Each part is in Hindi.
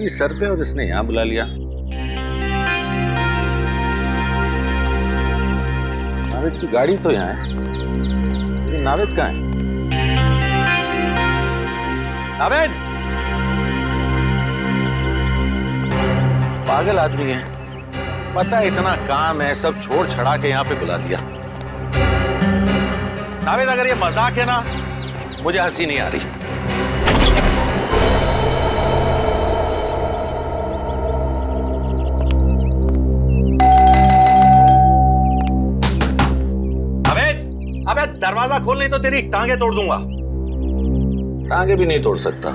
गोली सर पे और इसने यहां बुला लिया। नावेद की गाड़ी तो यहाँ है, लेकिन नावेद कहाँ है? नावेद! पागल आदमी है, पता है इतना काम है, सब छोड़ छड़ा के यहाँ पे बुला दिया। नावेद, अगर ये मजाक है ना, मुझे हंसी नहीं आ रही। अबे दरवाजा खोल, नहीं तो तेरी टांगे तोड़ दूंगा। टांगे भी नहीं तोड़ सकता,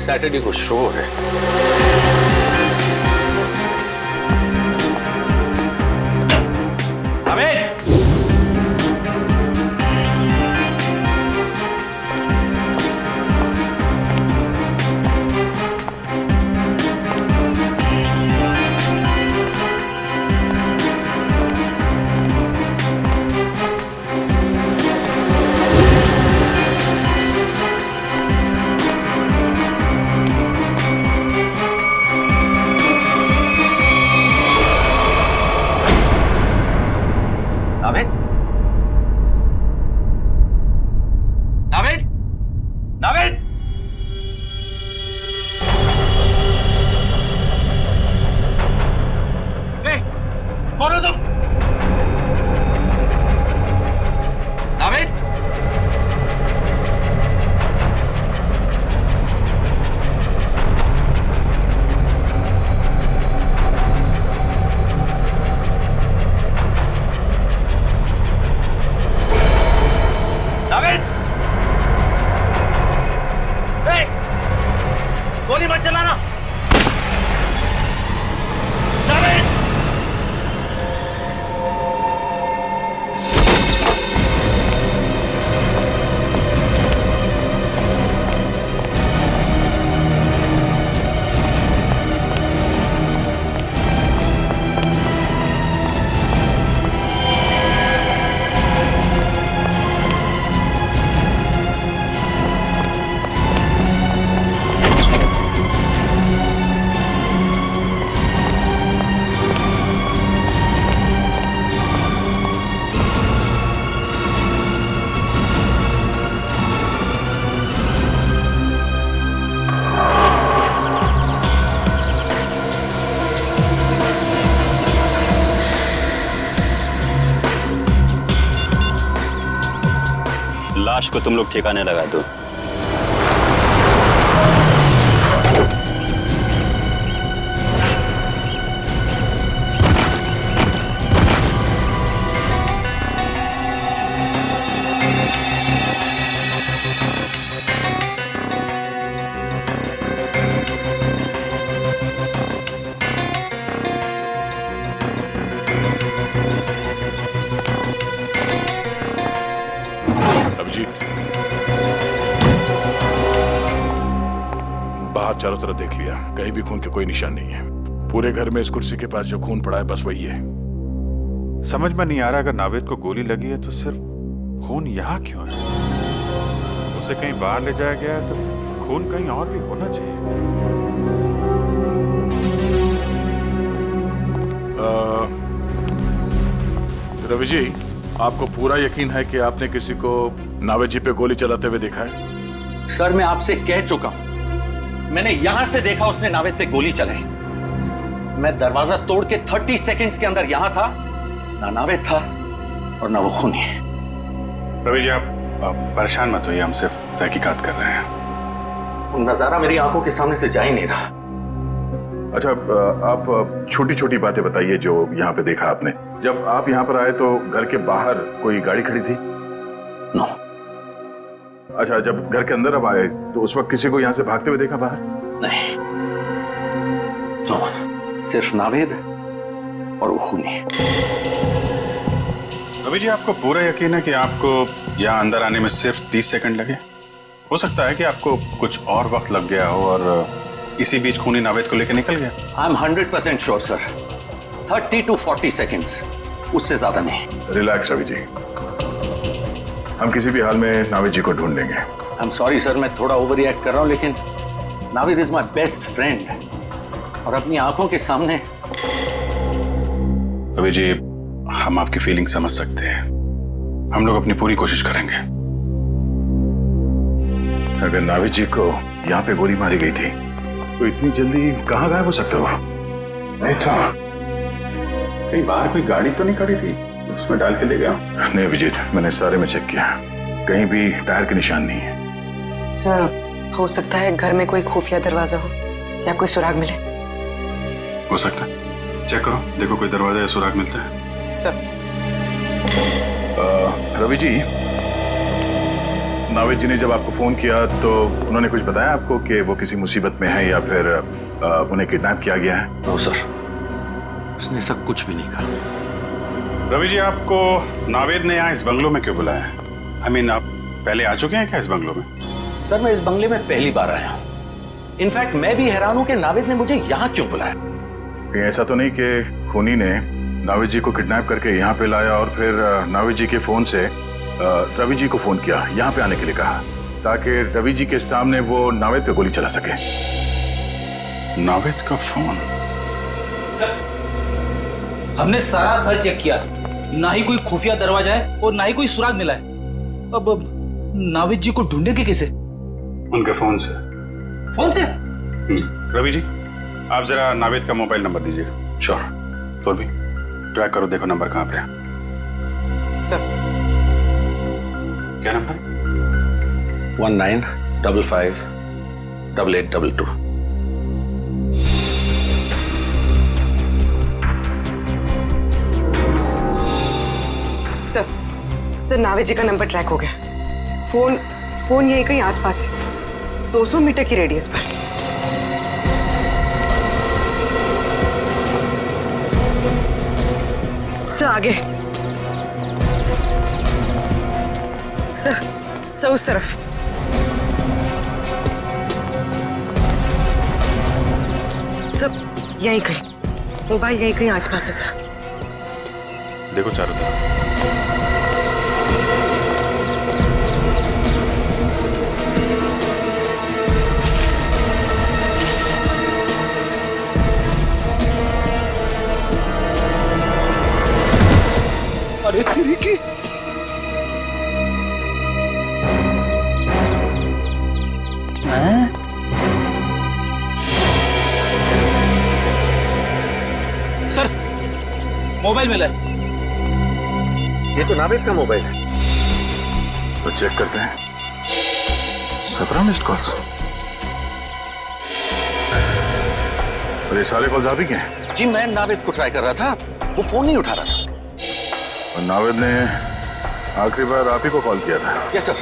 सैटरडे को शो है। अमित! नावेद! नावेद! नावेद! कौन हो तुम? नावेद! गोली मत चलाना। नावेद! लाश को तुम लोग ठिकाने लगा दो। बाहर चारों तरफ देख लिया, कहीं भी खून के कोई निशान नहीं है। पूरे घर में इस कुर्सी के पास जो खून पड़ा है बस वही है। समझ में नहीं आ रहा, अगर नावेद को गोली लगी है तो सिर्फ खून यहाँ क्यों है? उसे कहीं बाहर ले जाया गया है तो खून कहीं और भी होना चाहिए। रवि जी, आपको पूरा यकीन है कि आपने किसी को नावेद जी पे गोली चलाते हुए देखा है? सर, मैं आपसे कह चुका हूं, मैंने यहां से देखा उसने नावेद पे गोली चलाई। मैं दरवाजा तोड़ के 30 सेकंड्स के अंदर यहां था, ना नावेद था और ना वो खूनी। रवि जी, आप परेशान मत होइए, हम सिर्फ तहकीकात कर रहे हैं। वो नजारा मेरी आंखों के सामने से जा ही नहीं रहा। अच्छा, आप छोटी छोटी बातें बताइए जो यहाँ पे देखा आपने। जब आप यहाँ पर आए तो घर के बाहर कोई गाड़ी खड़ी थी? नो। अच्छा, जब घर के अंदर अब आए तो उस वक्त किसी को यहाँ से भागते हुए देखा बाहर? नहीं, नो, सिर्फ नावेद और वो खूनी। रवि जी, आपको पूरा यकीन है कि आपको यहाँ अंदर आने में सिर्फ 30 सेकंड लगे? हो सकता है कि आपको कुछ और वक्त लग गया हो और इसी बीच खूनी नावेद को लेकर निकल गया। I am 100% sure sir, 30 to 40 seconds, उससे ज्यादा नहीं। रिलैक्स रवि जी, हम किसी भी हाल में नावेद जी को ढूंढ लेंगे। आई एम सॉरी सर, मैं थोड़ा ओवर रिएक्ट कर रहा हूं, लेकिन Navid is my best friend और अपनी आंखों के सामने। रवि जी, हम आपकी फीलिंग समझ सकते हैं, हम लोग अपनी पूरी कोशिश करेंगे। अगर नाविद जी को यहाँ पे गोली मारी गई थी तो इतनी जल्दी कहाँ गायब हो सकते हो? नहीं था, कहीं बाहर कोई गाड़ी तो नहीं खड़ी थी उसमें डाल के ले गया? नहीं अभिजीत, मैंने सारे में चेक किया, कहीं भी टायर के निशान नहीं है। सर, हो सकता है घर में कोई खुफिया दरवाजा हो या कोई सुराग मिले। हो सकता है, चेक करो, देखो कोई दरवाजा या सुराग मिलता है। सर। रवि जी, नाविद जी ने जब आपको फोन किया तो उन्होंने कुछ बताया आपको कि वो किसी मुसीबत में है या फिर उन्हें किडनैप किया गया है? नो सर, उसने सब कुछ भी नहीं कहा। रवि जी, आपको नाविद ने यहाँ इस बंगलो में क्यों बुलाया है? I mean, आप पहले आ चुके हैं क्या इस बंगलो में? सर, मैं इस बंगले में पहली बार आया हूँ। इनफैक्ट मैं भी हैरान हूँ कि नाविद ने मुझे यहाँ क्यों बुलाया। कहीं ऐसा तो नहीं कि खूनी ने नाविद जी को किडनैप करके यहाँ पे लाया और फिर नाविद जी के फोन से रवि जी को फोन किया, यहाँ पे आने के लिए कहा, ताकि रवि जी के सामने वो नाविद पे गोली चला सके? नाविद का फोन? हमने सारा घर चेक किया, ना ही कोई खुफिया दरवाजा है और ना ही कोई सुराग मिला है। अब नाविद जी को ढूंढेंगे कैसे? उनके फोन से। फोन से? रवि जी, आप जरा नाविद का मोबाइल नंबर दीजिएगा। श्योर। तो भी ट्रैक करो, देखो नंबर कहाँ पे है। सर। क्या नंबर? 19558822। सर, नाविद जी का नंबर ट्रैक हो गया। फोन यही कहीं आसपास है, 200 मीटर की रेडियस पर। सर आगे। सर उस तरफ। सर यहीं कहीं, मोबाइल यहीं कहीं आसपास है सर। देखो चारों तरफ। अरे तेरी की! सर, मोबाइल मिला है। ये तो नाविद का मोबाइल है। तो चेक करते हैं। 17 मिस्ड कॉल्स। और ये सारे कॉल्स आप ही के हैं? जी, मैं नाविद को ट्राई कर रहा था, वो फोन नहीं उठा रहा था। और नाविद ने आखिरी बार आप ही को कॉल किया था? यस सर,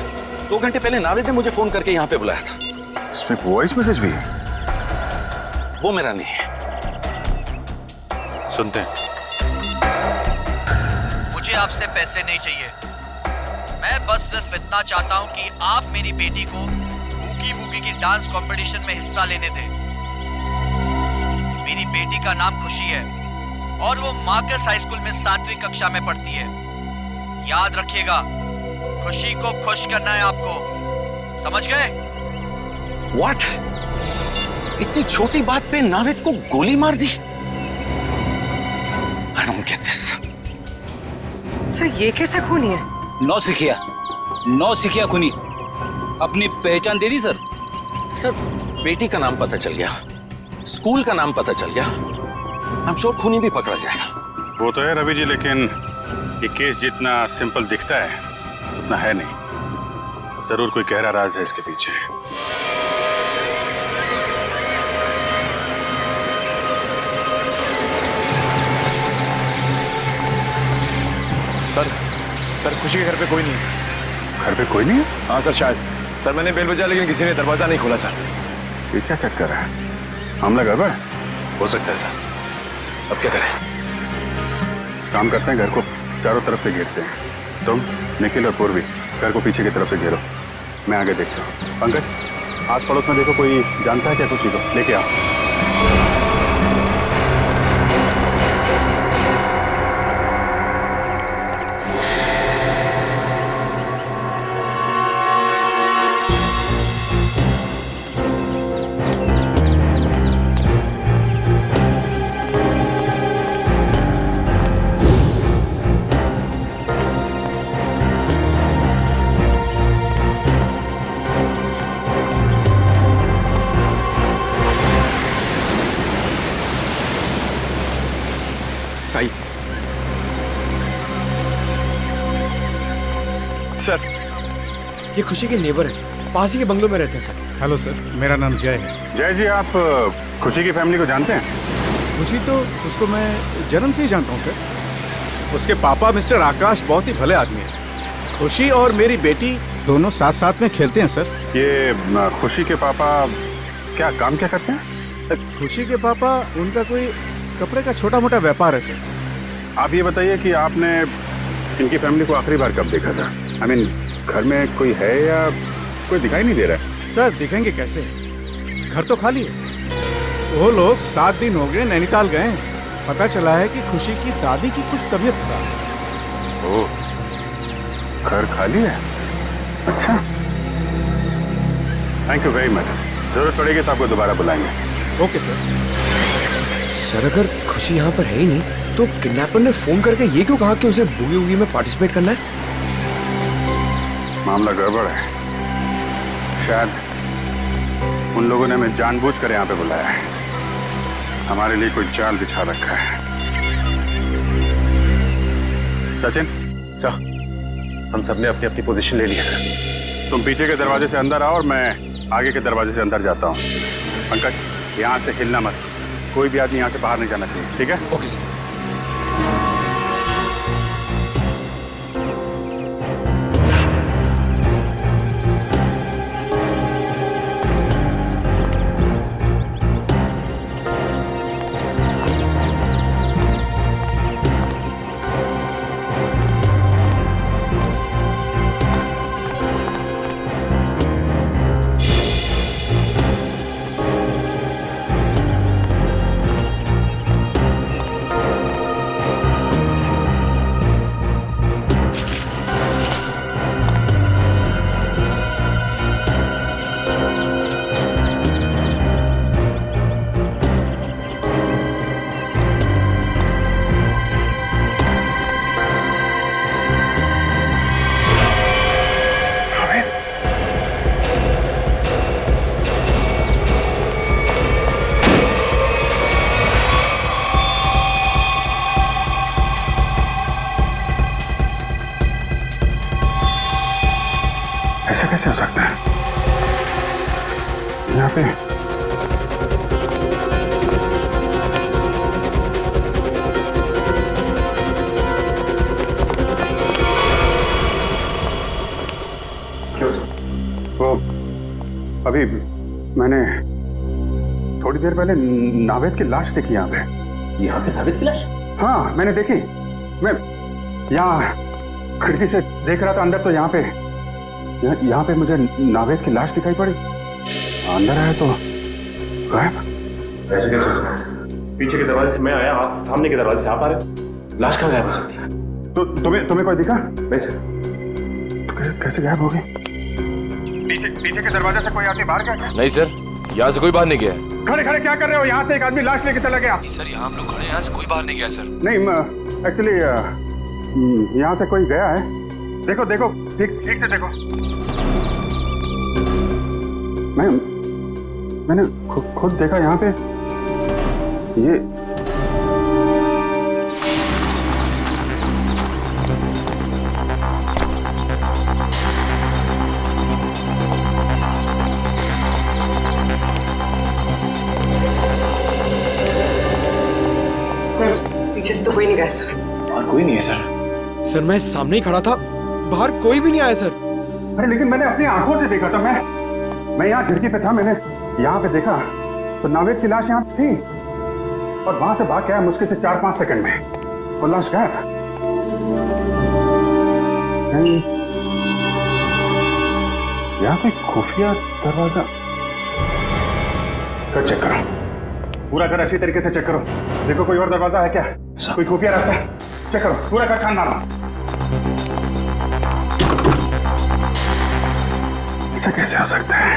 2 घंटे पहले नाविद ने मुझे फोन करके यहाँ पे बुलाया था। इसमें वॉइस मैसेज भी है? वो मेरा नहीं है। सुनते हैं। मुझे आपसे पैसे नहीं चाहिए, मैं बस सिर्फ इतना चाहता हूं कि आप मेरी बेटी को बूगी वूगी की डांस कंपटीशन में हिस्सा लेने दें। मेरी बेटी का नाम खुशी है और वो मार्कस हाई स्कूल में 7वीं कक्षा में पढ़ती है। याद रखिएगा, खुशी को खुश करना है आपको, समझ गए? व्हाट? इतनी छोटी बात पे नाविद को गोली मार दी? I don't get this. Sir ये कैसा खूनी है? नौ सिखिया खूनी। अपनी पहचान दे दी सर। सर, बेटी का नाम पता चल गया, स्कूल का नाम पता चल गया, I'm sure खूनी भी पकड़ा जाएगा। वो तो है रवि जी, लेकिन ये केस जितना सिंपल दिखता है उतना है नहीं। जरूर कोई गहरा राज है इसके पीछे। सर खुशी के घर पे कोई नहीं है सर। घर पे कोई नहीं है? हाँ सर, शायद। सर मैंने बेल बजा लेकिन किसी ने दरवाजा नहीं खोला सर। ये क्या चक्कर है? मामला गड़बड़ हो सकता है सर। अब क्या करें? काम करते हैं, घर को चारों तरफ से घेरते हैं। तुम, निखिल और पूर्वी घर को पीछे की तरफ से घेरो, मैं आगे देखता हूँ। पंकज, आस पड़ोस में देखो कोई जानता है क्या खुशी को, लेके आओ। सर, ये खुशी के नेबर है, पास ही के बंगलों में रहते हैं सर। हेलो सर, मेरा नाम जय है। जय जी, आप खुशी की फैमिली को जानते हैं? खुशी तो उसको मैं जन्म से ही जानता हूँ सर। उसके पापा मिस्टर आकाश बहुत ही भले आदमी हैं। खुशी और मेरी बेटी दोनों साथ साथ में खेलते हैं सर। ये खुशी के पापा क्या काम क्या करते हैं? खुशी के पापा, उनका कोई कपड़े का छोटा मोटा व्यापार है सर। आप ये बताइए कि आपने इनकी फैमिली को आखिरी बार कब देखा था? आई मीन, घर में कोई है या कोई दिखाई नहीं दे रहा है? सर दिखेंगे कैसे, घर तो खाली है। वो लोग 7 दिन हो गए नैनीताल गए हैं। पता चला है कि खुशी की दादी की कुछ तबीयत खराब है। ओह, घर खाली है? अच्छा, थैंक यू वेरी मच। जरूरत पड़ेगी तो आपको दोबारा बुलाएंगे। Okay sir. सर, अगर खुशी यहाँ पर है ही नहीं तो किडनैपर ने फोन करके ये क्यों कहा कि उसे बूगी वूगी में पार्टिसिपेट करना है? मामला गड़बड़ है। शायद उन लोगों ने हमें जानबूझकर यहाँ पे बुलाया है। हमारे लिए कोई जाल बिछा रखा है। सचिन सर, हम सबने अपनी अपनी पोजीशन ले ली है सर। तुम पीछे के दरवाजे से अंदर आओ और मैं आगे के दरवाजे से अंदर जाता हूँ। पंकज, यहाँ से हिलना मत। कोई भी आदमी यहाँ से बाहर नहीं जाना चाहिए, ठीक है? Okay sir. ऐसा कैसे हो सकता है? यहाँ पे वो अभी मैंने थोड़ी देर पहले नावेद की लाश देखी यहाँ पे। यहाँ पे नावेद की लाश? हाँ, मैंने देखी। मैं यहाँ खिड़की से देख रहा था अंदर, तो यहाँ पे मुझे नावेद की लाश दिखाई पड़ी। अंदर आया तो गायब। ऐसे कैसे हो सकता है? पीछे के दरवाजे से मैं आया, आप सामने के दरवाजे से आप आ रहे। लाश कहाँ गायब हो सकती है? तो तुम्हें कोई दिखा? नहीं सर। तो कैसे गायब हो गई? पीछे के दरवाजे से कोई आदमी बाहर गया? नहीं सर, यहाँ से कोई बाहर नहीं गया। खड़े खड़े क्या कर रहे हो? यहाँ से एक आदमी लाश लेके चला गया। सर, यहाँ हम लोग खड़े हैं, यहाँ से कोई बाहर नहीं गया सर। नहीं, एक्चुअली यहाँ से कोई गया है। देखो देखो, ठीक से देखो। मैंने खुद देखा यहाँ पे। ये पीछे से तो कोई नहीं गया सर। और कोई नहीं है सर। सर, मैं सामने ही खड़ा था, बाहर कोई भी नहीं आया सर। अरे लेकिन मैंने अपनी आंखों से देखा था। मैं यहाँ खिड़की पे था, मैंने यहाँ पे देखा तो नावेद की लाश यहाँ थी और वहां से भाग गया मुश्किल से 4-5 सेकंड में। वो लाश गायब। यहाँ पे खुफिया दरवाजा कर चेक करो, पूरा घर अच्छी तरीके से चेक करो। देखो कोई और दरवाजा है क्या, कोई खुफिया रास्ता? चेक करो, पूरा घर छान मारो। ऐसा कैसे हो सकता है?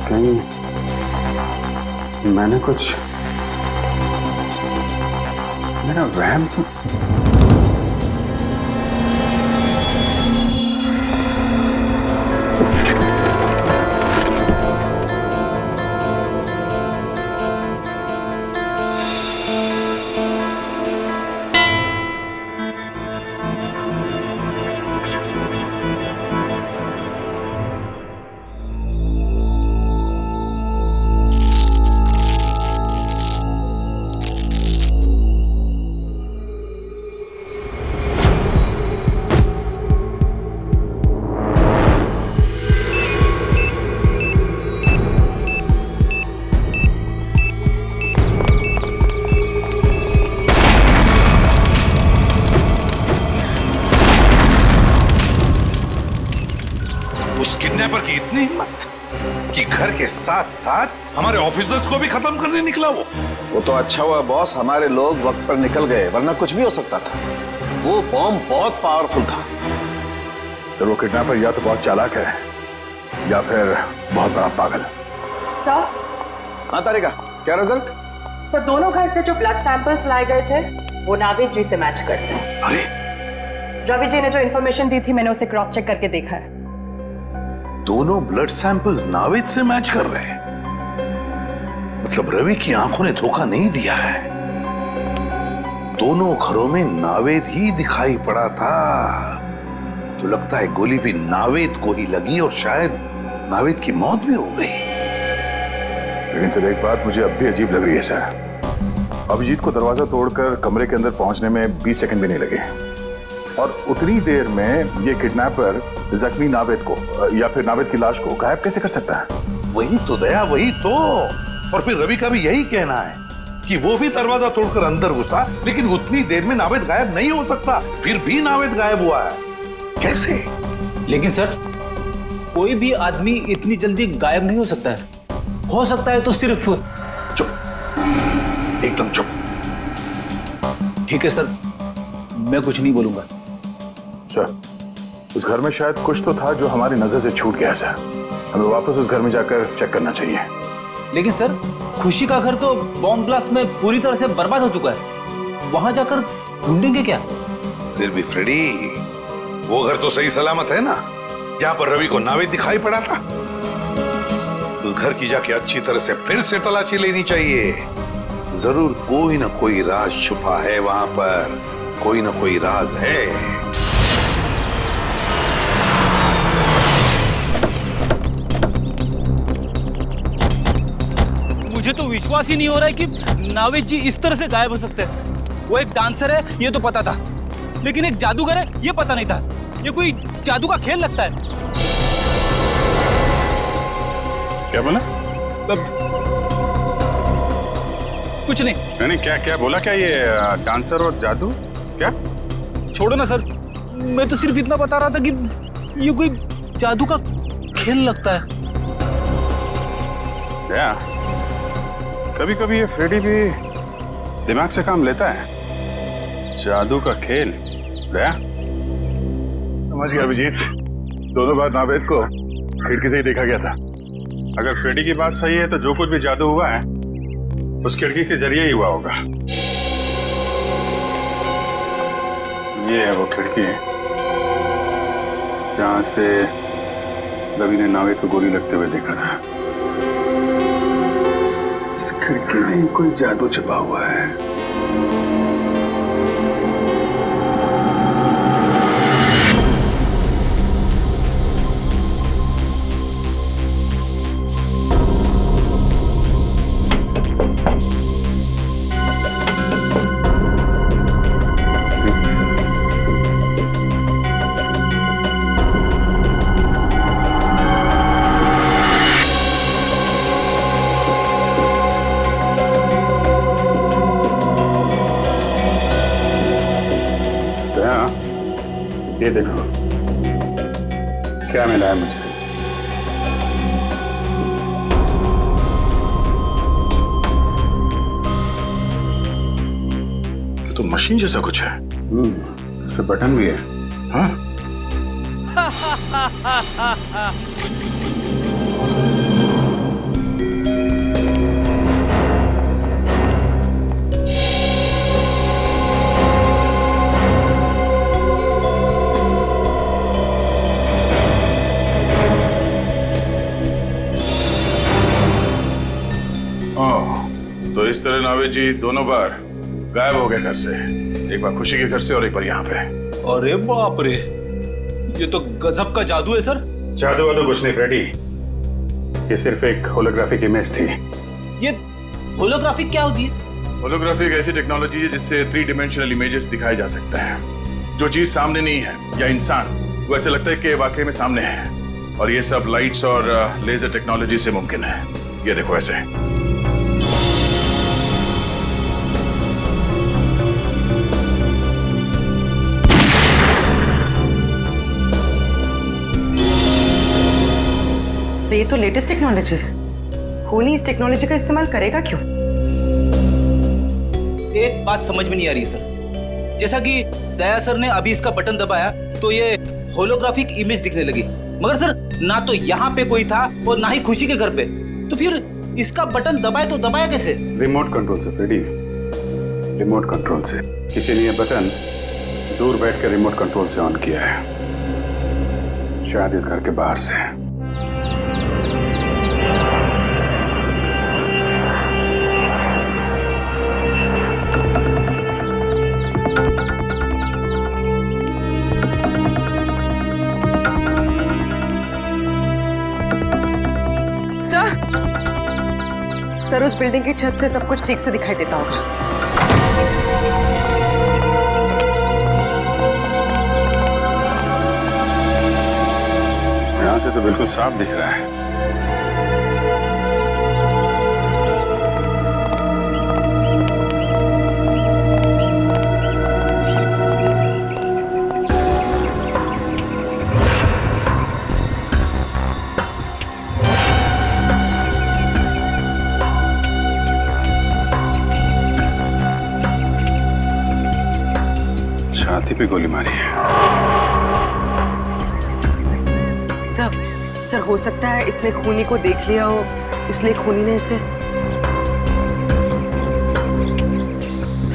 कहीं मैंने कुछ, मेरा वहम तो उस किडनैपर की इतनी हिम्मत कि घर के साथ साथ हमारे ऑफिसर्स को भी खत्म करने निकला वो तो अच्छा हुआ बॉस, हमारे लोग वक्त पर निकल गए, वरना कुछ भी हो सकता था। वो बॉम्ब बहुत पावरफुल था। सर वो किडनैपर या तो बहुत चालाक है या फिर बहुत बड़ा पागल। सर, हाँ तारिका, क्या रिजल्ट? सर दोनों घर से जो ब्लड सैंपल्स लाए गए थे वो नावेद जी से मैच करते हैं। अरे रवि जी ने जो इन्फॉर्मेशन दी थी मैंने उसे क्रॉस चेक करके देखा है। दोनों ब्लड सैंपल्स नावेद से मैच कर रहे हैं। मतलब रवि की आंखों ने धोखा नहीं दिया है। दोनों घरों में नावेद ही दिखाई पड़ा था। तो लगता है गोली भी नावेद को ही लगी और शायद नावेद की मौत भी हो गई। लेकिन सर एक बात मुझे अब भी अजीब लग रही है सर। अभिजीत को दरवाजा तोड़कर कमरे के अंदर पहुंचने में 20 सेकंड भी नहीं लगे और उतनी देर में ये किडनैपर जख्मी नावेद को या फिर नावेद की लाश को गायब कैसे कर सकता है? वही तो दया, वही तो। और फिर रवि का भी यही कहना है कि वो भी दरवाजा तोड़कर अंदर घुसा, लेकिन उतनी देर में नावेद गायब नहीं हो सकता। फिर भी नावेद गायब हुआ है, कैसे? लेकिन सर कोई भी आदमी इतनी जल्दी गायब नहीं हो सकता है। हो सकता है तो सिर्फ। चुप, एकदम चुप। ठीक है सर, मैं कुछ नहीं बोलूंगा। सर उस घर में शायद कुछ तो था जो हमारी नजर से छूट गया सर। हमें वापस उस घर में जाकर चेक करना चाहिए। लेकिन सर खुशी का घर तो बॉम्ब ब्लास्ट में पूरी तरह से बर्बाद हो चुका है। वहां जाकर ढूंढेंगे क्या? फिर भी फ्रेडी, वो घर तो सही सलामत है ना, जहां पर रवि को नावेद दिखाई पड़ा था। उस घर की जाके अच्छी तरह से फिर से तलाशी लेनी चाहिए। जरूर कोई ना कोई राज छुपा है वहां पर, कोई ना कोई राज है। मुझे तो विश्वास ही नहीं हो रहा है कि नावेद जी इस तरह से गायब हो सकते हैं। वो एक डांसर है ये तो पता था, लेकिन एक जादूगर है ये पता नहीं था। ये कोई जादू का खेल लगता है। क्या बोला? कुछ नहीं। नहीं क्या क्या बोला? क्या ये डांसर और जादू? क्या? छोड़ो ना सर, मैं तो सिर्फ इतना बता रहा था कि ये कोई जादू का खेल लगता है। क्या? कभी कभी ये फ्रेडी भी दिमाग से काम लेता है। जादू का खेल? दया समझ गया अभिजीत, दोनों बार नावेद को खिड़की से ही देखा गया था। अगर फ्रेडी की बात सही है तो जो कुछ भी जादू हुआ है उस खिड़की के जरिए ही हुआ होगा। ये है वो खिड़की जहां से रवि ने नावेद को गोली लगते हुए देखा था। इस खिड़की में कोई जादू छिपा हुआ है। ये देखो क्या मिला है मुझे। ये तो मशीन जैसा कुछ है। इस पे बटन भी है। हाँ? तो इस तरह नावेद जी दोनों बार गायब हो गए घर से। एक बार खुशी के घर से और एक बार यहाँ पे। अरे बाप रे, ये तो गजब का जादू है सर। जादू वादू कुछ नहीं फ्रेडी, ये सिर्फ एक होलोग्राफिक इमेज थी। ये होलोग्राफिक क्या होती है? होलोग्राफी एक ऐसी टेक्नोलॉजी है जिससे 3 डायमेंशनल इमेजेस दिखाए जा सकते हैं। जो चीज सामने नहीं है या इंसान, वो ऐसे लगता है कि वाकई में सामने है। और ये सब लाइट्स और लेजर टेक्नोलॉजी से मुमकिन है। ये देखो ऐसे। ये तो लेटेस्ट टेक्नोलॉजी है। खूनी इस टेक्नोलॉजी का इस्तेमाल करेगा क्यों? एक बात समझ में नहीं आ रही है सर। जैसा कि दया सर ने अभी इसका बटन दबाया तो ये होलोग्राफिक इमेज दिखने लगी, मगर सर ना तो यहाँ पे कोई था और ना ही खुशी के घर पे, तो फिर इसका बटन दबाए तो दबाया कैसे? रिमोट कंट्रोल से फ्रेडी, रिमोट कंट्रोल से। किसी ने यह बटन दूर बैठ कर रिमोट कंट्रोल से ऑन किया है, शायद इस घर के बाहर से। सर उस बिल्डिंग की छत से सब कुछ ठीक से दिखाई देता होगा। यहां से तो बिल्कुल साफ दिख रहा है। छाती पे गोली मारी है। सर हो सकता है इसने खूनी को देख लिया हो, इसलिए खूनी ने इसे।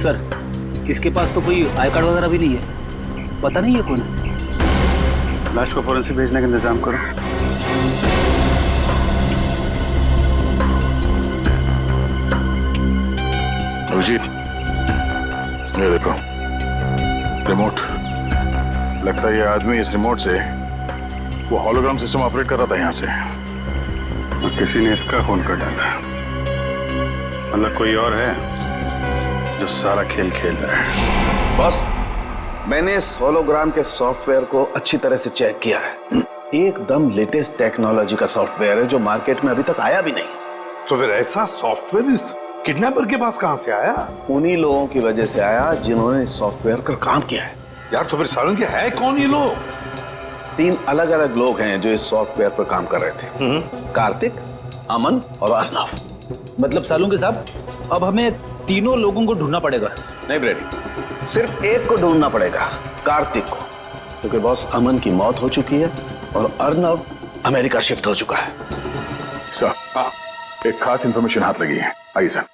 सर इसके पास तो कोई आई कार्ड वगैरह भी नहीं है, पता नहीं है कौन है। लाश को फौरन से भेजने का इंतजाम करो। अभिजीत, ये देखो रिमोट। लगता है ये आदमी इस रिमोट से वो हॉलोग्राम सिस्टम ऑपरेट कर रहा था यहाँ से। और किसी ने इसका खून कर डाला, मतलब कोई और है जो सारा खेल खेल रहा है। बॉस, मैंने इस होलोग्राम के सॉफ्टवेयर को अच्छी तरह से चेक किया है। एकदम लेटेस्ट टेक्नोलॉजी का सॉफ्टवेयर है जो मार्केट में अभी तक आया भी नहीं। तो फिर ऐसा सॉफ्टवेयर इस किडनैपर के पास कहां से आया? उन्हीं लोगों की वजह से आया जिन्होंने इस सॉफ्टवेयर पर काम किया है। यार तो फिर सालों के है कौन ये लोग? 3 अलग अलग लोग हैं जो इस सॉफ्टवेयर पर काम कर रहे थे। कार्तिक, अमन और अर्नव। मतलब सालूं के साहब, अब हमें तीनों लोगों को ढूंढना पड़ेगा। नहीं ब्रेडी, सिर्फ एक को ढूंढना पड़ेगा, कार्तिक को, क्योंकि बॉस अमन की मौत हो चुकी है और अर्नव अमेरिका शिफ्ट हो चुका है। सर, एक खास इंफॉर्मेशन हाथ लगी है, आइए सर।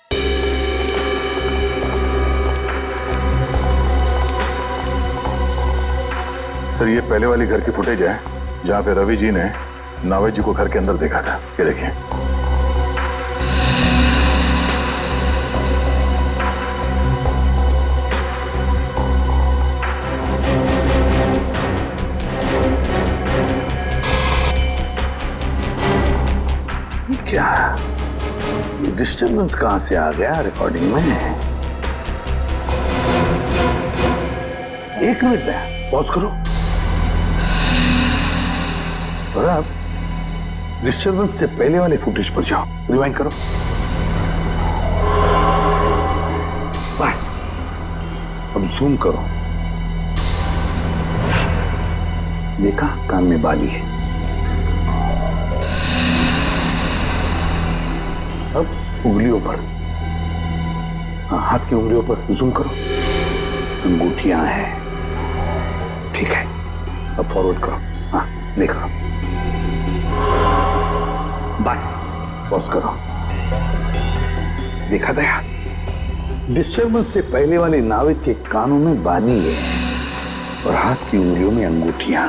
सर ये पहले वाली घर की फुटेज है जहां पे रवि जी ने नावेद जी को घर के अंदर देखा था। ये देखिए। ये क्या? ये डिस्टर्बेंस कहां से आ गया रिकॉर्डिंग में? एक मिनट में पॉज करो। और अब डिस्टर्बेंस से पहले वाले फुटेज पर जाओ, रिवाइंड करो। बस अब जूम करो। देखा, कान में बाली है। अब उंगलियों पर, हाँ, हाथ की उंगलियों पर जूम करो। अंगूठियां हैं, ठीक है। अब फॉरवर्ड करो, हाँ, प्ले करो। बस पॉज करो। देखा दया, डिस्टर्बेंस से पहले वाले नाविद के कानों में बाली है और हाथ की उंगलियों में अंगूठियां,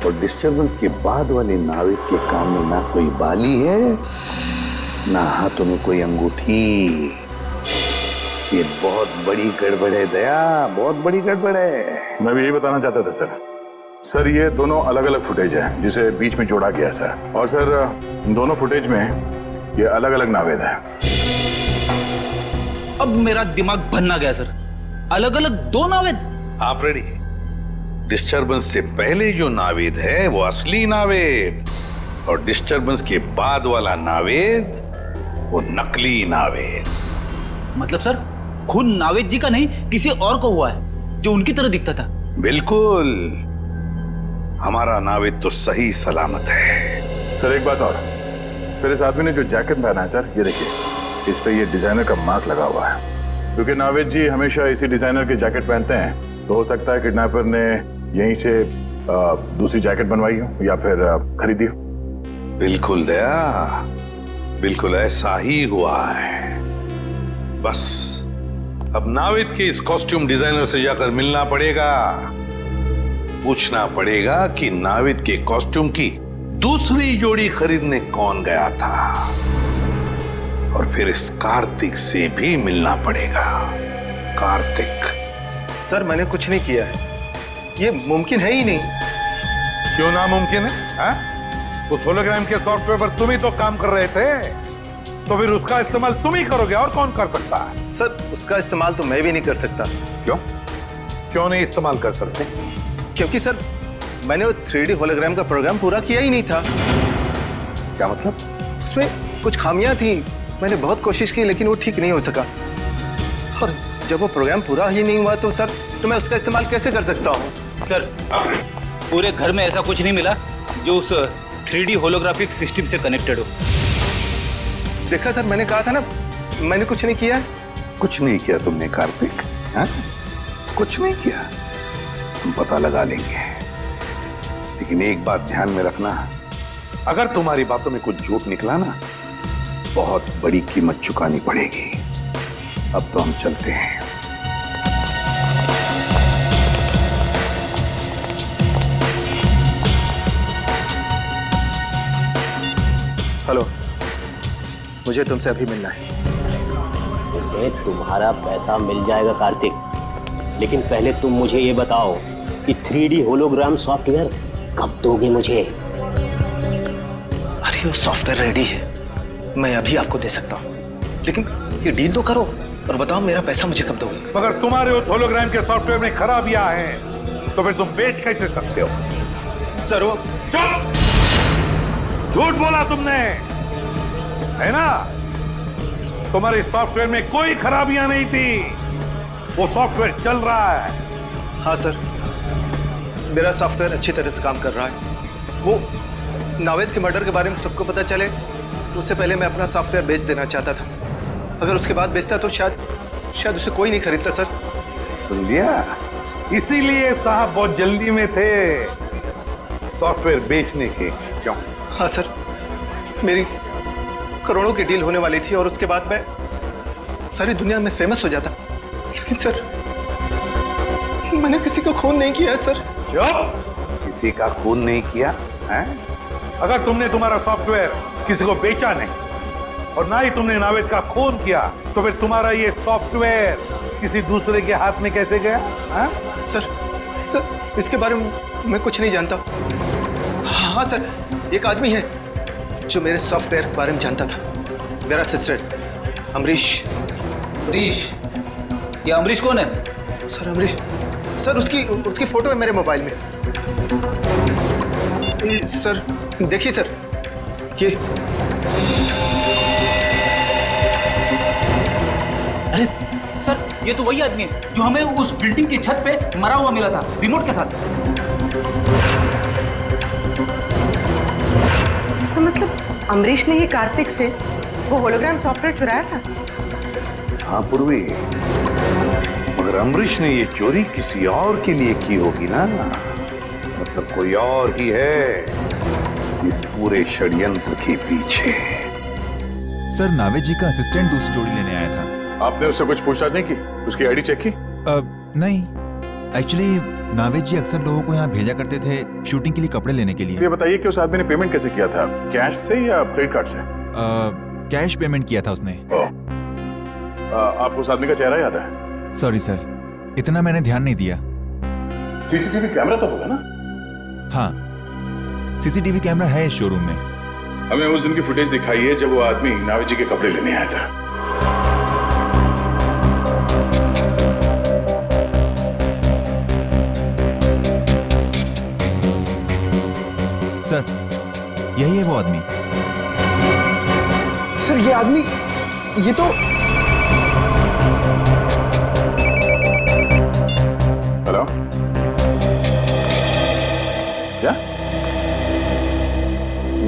और डिस्टर्बेंस के बाद वाले नाविद के कान में ना कोई बाली है ना हाथों में कोई अंगूठी। ये बहुत बड़ी गड़बड़ है दया, बहुत बड़ी गड़बड़ है। मैं भी यही बताना चाहता था सर। सर ये दोनों अलग अलग फुटेज है जिसे बीच में जोड़ा गया सर। और सर दोनों फुटेज में ये अलग अलग नावेद है। अब मेरा दिमाग भन्ना गया सर। अलग अलग 2 नावेद? आप रेडी? डिस्टर्बेंस से पहले जो नावेद है वो असली नावेद, और डिस्टर्बेंस के बाद वाला नावेद वो नकली नावेद। मतलब सर खून नावेद जी का नहीं, किसी और को हुआ है जो उनकी तरह दिखता था? बिल्कुल, हमारा नावेद तो सही सलामत है। सर एक बात और, सर इस आदमी ने जो जैकेट पहना है सर, ये देखिए इस पे ये डिजाइनर का मार्क लगा हुआ है। क्योंकि नावेद जी हमेशा इसी डिजाइनर के जैकेट पहनते हैं, तो हो सकता है किडनैपर ने यहीं से दूसरी जैकेट बनवाई हो या फिर खरीदी हो। बिल्कुल दया, बिल्कुल ऐसा ही हुआ है। बस अब नावेद के इस कॉस्ट्यूम डिजाइनर से जाकर मिलना पड़ेगा, पूछना पड़ेगा कि नावेद के कॉस्ट्यूम की दूसरी जोड़ी खरीदने कौन गया था, और फिर इस कार्तिक से भी मिलना पड़ेगा। कार्तिक। सर मैंने कुछ नहीं किया है, ये मुमकिन है ही नहीं। क्यों नामुमकिन है? उस होलोग्राम के सॉफ्टवेयर पर तुम ही तो काम कर रहे थे, तो फिर उसका इस्तेमाल तुम ही करोगे, और कौन कर सकता है? सर उसका इस्तेमाल तो मैं भी नहीं कर सकता। क्यों? क्यों नहीं इस्तेमाल कर सकते? क्योंकि सर मैंने वो 3D होलोग्राम का प्रोग्राम पूरा किया ही नहीं था। क्या मतलब? उसमें कुछ खामियां थी, मैंने बहुत कोशिश की लेकिन वो ठीक नहीं हो सका, और जब वो प्रोग्राम पूरा ही नहीं हुआ तो सर तो मैं उसका इस्तेमाल कैसे कर सकता हूँ? सर पूरे घर में ऐसा कुछ नहीं मिला जो उस 3D होलोग्राफिक सिस्टम से कनेक्टेड हो। देखा सर, मैंने कहा था ना मैंने कुछ नहीं किया। कुछ नहीं किया तुमने कार्तिक? कुछ नहीं किया, हम पता लगा लेंगे। लेकिन एक बात ध्यान में रखना, अगर तुम्हारी बातों में कुछ झूठ निकला ना, बहुत बड़ी कीमत चुकानी पड़ेगी। अब तो हम चलते हैं। हेलो, मुझे तुमसे अभी मिलना है। तुम्हारा पैसा मिल जाएगा कार्तिक, लेकिन पहले तुम मुझे ये बताओ कि 3D होलोग्राम सॉफ्टवेयर कब दोगे मुझे? अरे वो सॉफ्टवेयर रेडी है, मैं अभी आपको दे सकता हूँ, लेकिन ये डील तो करो और बताओ मेरा पैसा मुझे कब दोगे? मगर तुम्हारे उस होलोग्राम के सॉफ्टवेयर में खराबियां हैं, तो फिर तुम बेच कैसे सकते हो? सर वो चुप! झूठ बोला तुमने, है ना? तुम्हारे सॉफ्टवेयर में कोई खराबियां नहीं थी, वो सॉफ्टवेयर चल रहा है। हाँ सर, मेरा सॉफ्टवेयर अच्छी तरह से काम कर रहा है। वो नावेद के मर्डर के बारे में सबको पता चले उससे पहले मैं अपना सॉफ्टवेयर बेच देना चाहता था। अगर उसके बाद बेचता तो शायद उसे कोई नहीं खरीदता सर। सुन लिया? इसीलिए साहब बहुत जल्दी में थे सॉफ्टवेयर बेचने के। क्यों? हाँ सर, मेरी करोड़ों की डील होने वाली थी और उसके बाद मैं सारी दुनिया में फेमस हो जाता, लेकिन सर मैंने किसी का खून नहीं किया है सर। किसी का खून नहीं किया है? अगर तुमने तुम्हारा सॉफ्टवेयर किसी को बेचा नहीं और ना ही तुमने नावेद का खून किया, तो फिर तुम्हारा ये सॉफ्टवेयर किसी दूसरे के हाथ में कैसे गया? है? सर इसके बारे में मैं कुछ नहीं जानता। हाँ सर, एक आदमी है जो मेरे सॉफ्टवेयर के बारे में जानता था, मेरा असिस्टेंट अमरीश। अमरीश? ये अमरीश कौन है? सर अमरीश, सर उसकी फोटो है मेरे मोबाइल में। सर देखिए सर, ये अरे सर, ये तो वही आदमी है जो हमें उस बिल्डिंग की छत पे मरा हुआ मिला था, रिमोट के साथ। तो मतलब अमरीश ने ही कार्तिक से वो होलोग्राम सॉफ्टवेयर चुराया था? हाँ पूर्वी, मगर अमरीश ने ये चोरी किसी और के लिए की होगी ना, मतलब कोई और ही है इस पूरे षड्यंत्र के पीछे। सर नावेद जी का असिस्टेंट दूसरी जोड़ी लेने आया था। आपने उससे कुछ पूछताछ नहीं की? उसकी आईडी चेक की? नहीं, एक्चुअली नावेद जी अक्सर लोगों को यहाँ भेजा करते थे शूटिंग के लिए कपड़े लेने के लिए। ये बताइए कि उस आदमी ने पेमेंट कैसे किया था, कैश से या क्रेडिट कार्ड से? कैश पेमेंट किया था उसने। आपको उस आदमी का चेहरा याद है? सॉरी सर, इतना मैंने ध्यान नहीं दिया। सीसीटीवी कैमरा तो होगा ना? हाँ, सीसीटीवी कैमरा है इस शोरूम में। हमें उस दिन की फुटेज दिखाइए जब वो आदमी नावेद जी के कपड़े लेने आया था। सर यही है वो आदमी। सर ये आदमी, ये तो हेलो, क्या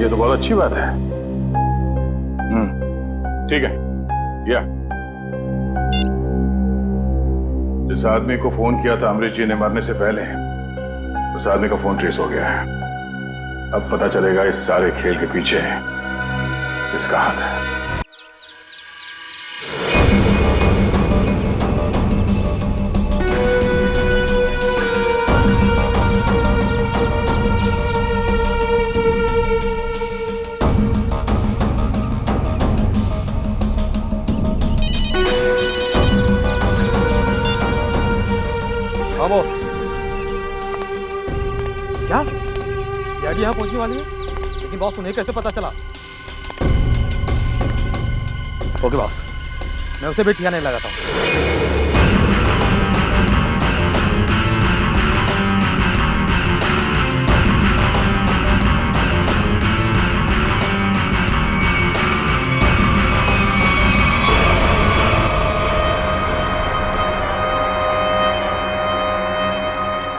ये तो बहुत अच्छी बात है। ठीक है, या जिस आदमी को फोन किया था अमरीश जी ने मरने से पहले, उस आदमी का फोन ट्रेस हो गया है। अब पता चलेगा इस सारे खेल के पीछे किसका हाथ है। क्या सीआईडी यहाँ पहुंचने वाली है? लेकिन बॉस उन्हें कैसे पता चला? ओके बॉस, मैं उसे भी ठिकाने लगाता हूँ।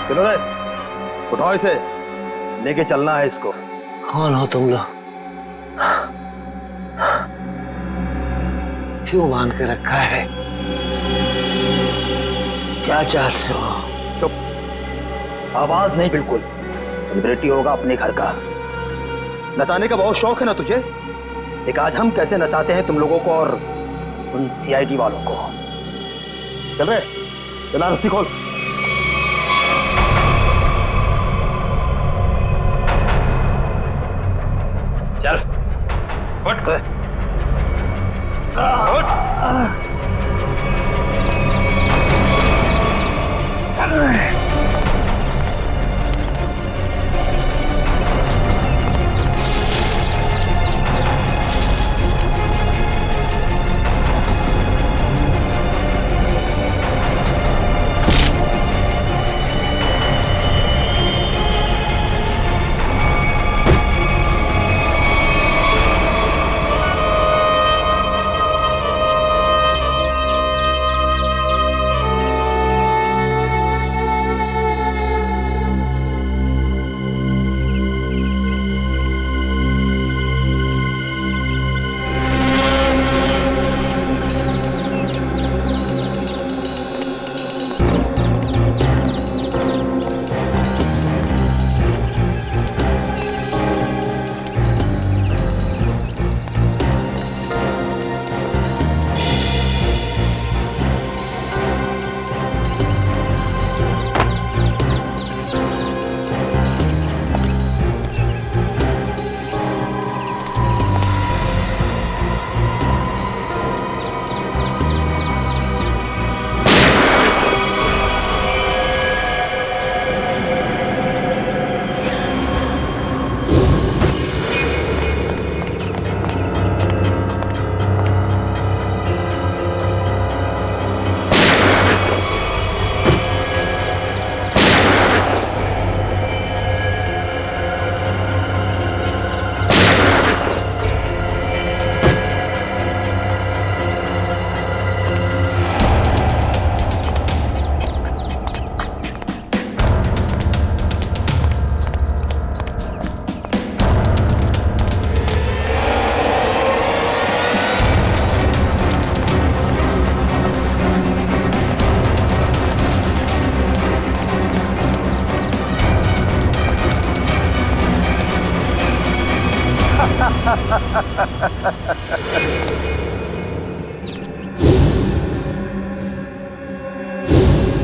चलो रे, उठाओ इसे, लेके चलना है इसको। कौन हो तुम लोग? क्यों बांध के रखा है? क्या चाहते हो? चुप, आवाज नहीं बिल्कुल। सेलिब्रिटी होगा अपने घर का। नचाने का बहुत शौक है ना तुझे? एक आज हम कैसे नचाते हैं तुम लोगों को और उन सीआईडी वालों को। चल रे, चला रस्सी खोल। चल उठ।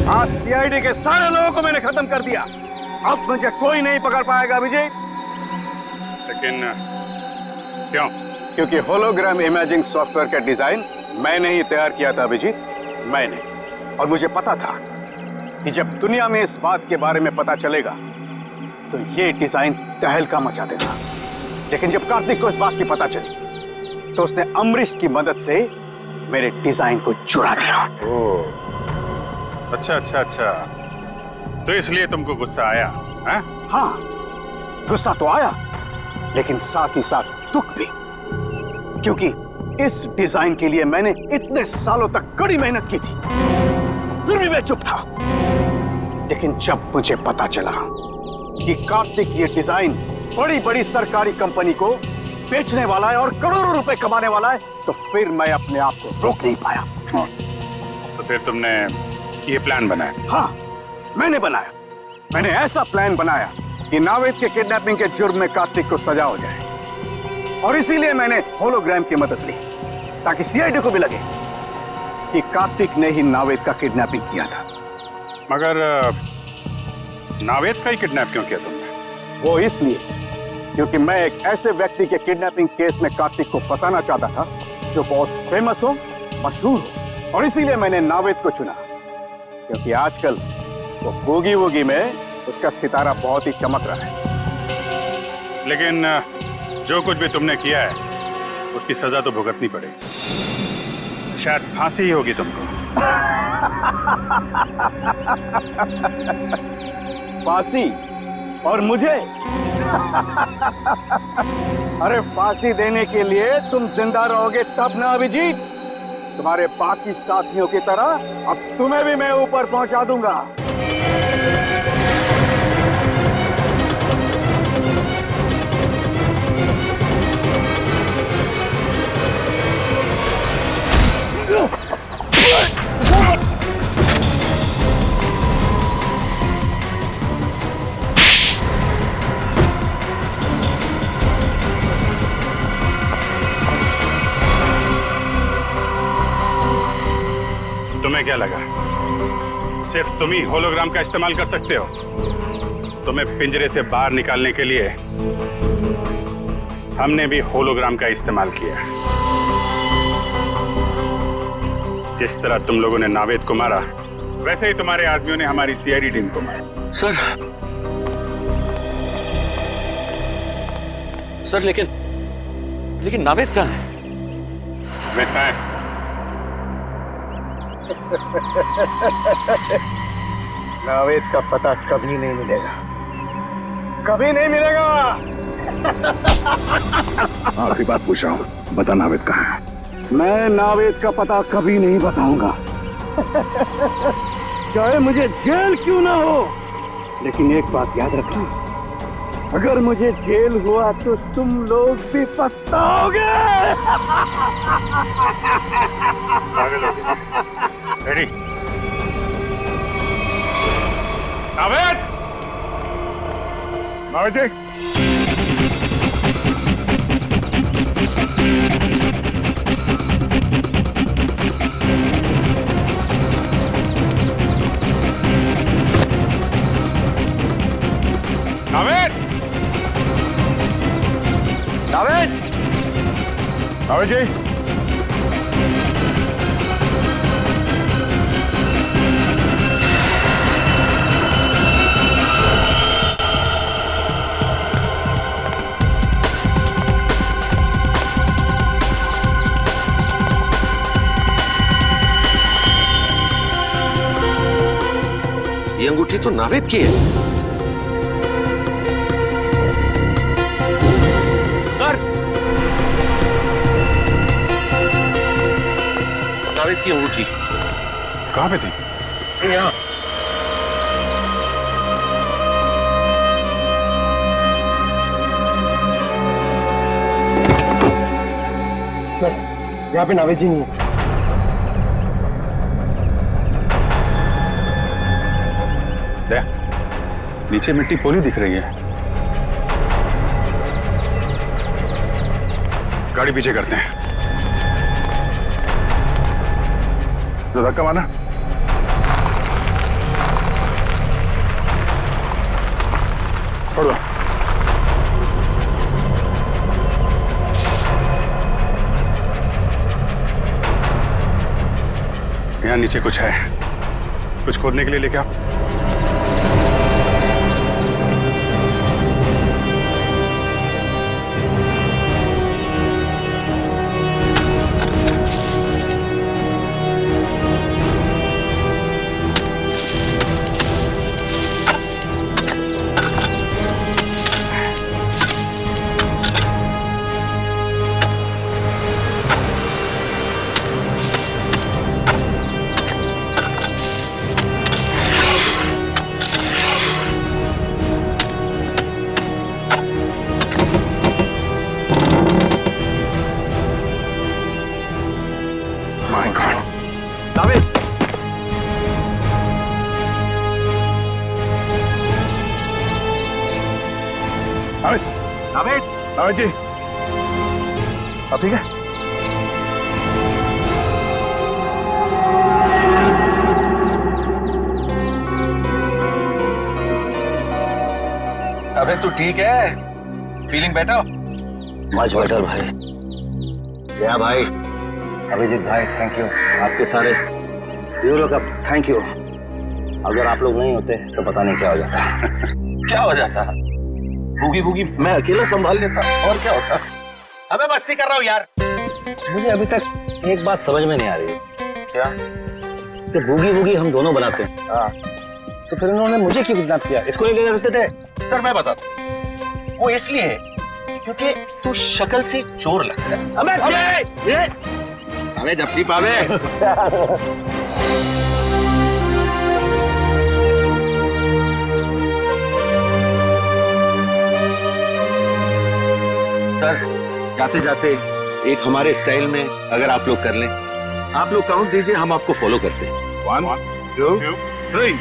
आज सीआईडी के सारे लोगों को मैंने खत्म कर दिया। अब मुझे कोई नहीं पकड़ पाएगा अभिजीत। लेकिन क्यों? क्योंकि होलोग्राम इमेजिंग सॉफ्टवेयर का डिजाइन मैंने ही तैयार किया था अभिजीत, मैंने। और मुझे पता था कि जब दुनिया में इस बात के बारे में पता चलेगा तो ये डिजाइन तहलका मचा देगा। लेकिन जब कार्तिक को इस बात की पता चली तो उसने अमरीश की मदद से मेरे डिजाइन को चुरा लिया। ओह, अच्छा अच्छा अच्छा, तो इसलिए तुमको गुस्सा आया? हाँ, गुस्सा तो आया, लेकिन साथ ही साथ दुख भी, क्योंकि इस डिजाइन के लिए मैंने इतने सालों तक कड़ी मेहनत की थी, फिर भी मैं चुप था। लेकिन जब मुझे पता चला कि कार्तिक ये डिजाइन बड़ी बड़ी सरकारी कंपनी को बेचने वाला है और करोड़ों रुपए कमाने वाला है, तो फिर मैं अपने आप को रोक नहीं पाया। तो फिर तुमने ये प्लान बनाया? हाँ, मैंने बनाया। मैंने ऐसा प्लान बनाया कि नावेद के किडनैपिंग के जुर्म में कार्तिक को सजा हो जाए, और इसीलिए मैंने होलोग्राम की मदद ली ताकि सीआईडी को भी लगे कि कार्तिक ने ही नावेद का किडनैपिंग किया था। मगर नावेद का ही किडनैप क्यों किया तुमने? वो इसलिए क्योंकि मैं एक ऐसे व्यक्ति के किडनैपिंग केस में कार्तिक को फंसाना चाहता था जो बहुत फेमस हो, मशहूर हो, और इसीलिए मैंने नावेद को चुना क्योंकि आजकल वो बूगी वूगी में उसका सितारा बहुत ही चमक रहा है। लेकिन जो कुछ भी तुमने किया है उसकी सजा तो भुगतनी पड़ेगी। शायद फांसी ही होगी तुमको। फांसी? और मुझे? अरे फांसी देने के लिए तुम जिंदा रहोगे तब ना अभिजीत। तुम्हारे बाकी साथियों की तरह अब तुम्हें भी मैं ऊपर पहुंचा दूंगा। तुम्हें क्या लगा सिर्फ तुम ही होलोग्राम का इस्तेमाल कर सकते हो? तुम्हें पिंजरे से बाहर निकालने के लिए हमने भी होलोग्राम का इस्तेमाल किया। जिस तरह तुम लोगों ने नावेद को मारा, वैसे ही तुम्हारे आदमियों ने हमारी सीआईडी टीम को मारा। सर लेकिन नावेद कहाँ है? नावेद कहाँ है? नावेद का पता कभी नहीं मिलेगा, कभी नहीं मिलेगा। आखिरी बात पूछ रहा हूँ, बता नावेद कहाँ है? मैं नावेद का पता कभी नहीं बताऊंगा। चाहे मुझे जेल क्यों ना हो, लेकिन एक बात याद रखना, अगर मुझे जेल हुआ तो तुम लोग भी पछताओगे। रेडी? नावेद! नावेद जी! नावेद! नावेद! नावेद जी! ये अंगूठी तो नावेद की है। सर, नावेद की अंगूठी कहाँ पे थी? यहाँ। सर, यहाँ पे नावेद जी नहीं है। नीचे मिट्टी पोली दिख रही है। गाड़ी पीछे करते हैं। तो धक्का मारना। छोड़ो। यहाँ नीचे कुछ है, कुछ खोदने के लिए लेके आओ। नावेद नावेद नावेद जी आप ठीक है? अबे तू ठीक है? Feeling better? मच बेटर भाई। क्या भाई? अभिजीत भाई थैंक यू, आपके सारे ब्यूरो का थैंक यू। अगर आप लोग नहीं होते तो पता नहीं क्या हो जाता। क्या हो जाता? भूगी भूगी मैं अकेला संभाल लेता, और क्या होता? अबे मस्ती कर रहा हूँ यार। मुझे अभी तक एक बात समझ में नहीं आ रही है। क्या? कि बूगी बूगी हम दोनों बनाते हैं, तो फिर उन्होंने मुझे क्यों किडनैप किया? इसको ले जा सकते थे। सर मैं बताता हूँ, वो इसलिए क्योंकि तू शक्ल से चोर लगता है। अबे जप्ती पावे। सर जाते जाते एक हमारे स्टाइल में अगर आप लोग कर लें, आप लोग काउंट दीजिए, हम आपको फॉलो करते हैं। 1 2 3